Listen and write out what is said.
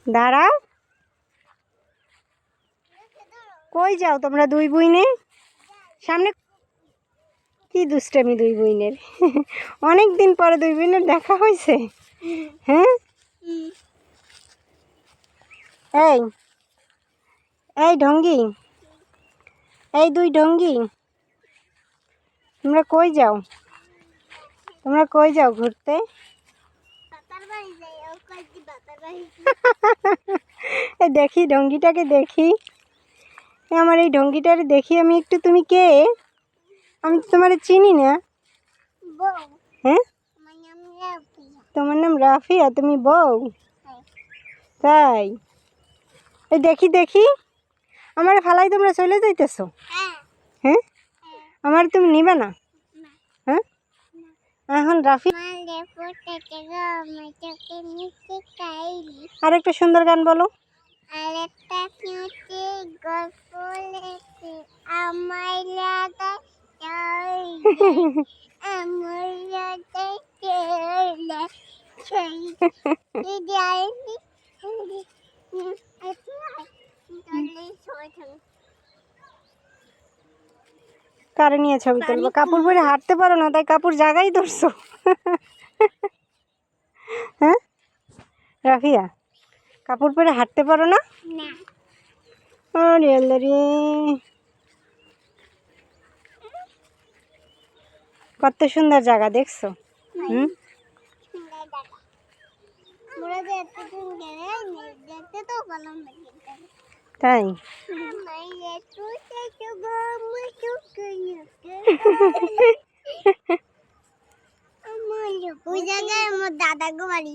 দাঁড়াও, কই যাও তোমরা দুই বুইনে? সামনে কি দুষ্টামি দুই বুইনের। অনেক দিন পরে দুই বুইনের দেখা হয়েছে। হ্যাঁ, এই এই ঢঙ্গি, এই দুই ঢঙ্গি, তোমরা কই যাও? তোমরা কই যাও ঘুরতে? দেখি ঢঙ্গিটাকে দেখি, আমার এই ঢঙ্গিটারে দেখি আমি একটু। তুমি কে? আমি তো তোমার চিনি না। হ্যাঁ, তোমার নাম রাফিয়া, তুমি বউ? তাই? এই দেখি দেখি, আমার ফালাই তোমরা চলে যাইতেছো? হ্যাঁ, আমার তুমি নিবে না? হ্যাঁ, এখন রাফি আর একটা সুন্দর গান বলো। আরেকটা গল্প আমার কারে নিয়ে ছবি তুলবো? কাপড় পরে হাঁটতে পারো না, তাই কাপড় জাগাই ধরছো। হ্যাঁ রাফিয়া, কাপড় পরে হাঁটতে পারো না? আরে আল্লাহ রে, কত সুন্দর জায়গা দেখছো? হুম, তাই? ওই জায়গায় আমার দাদা গো বাড়ি।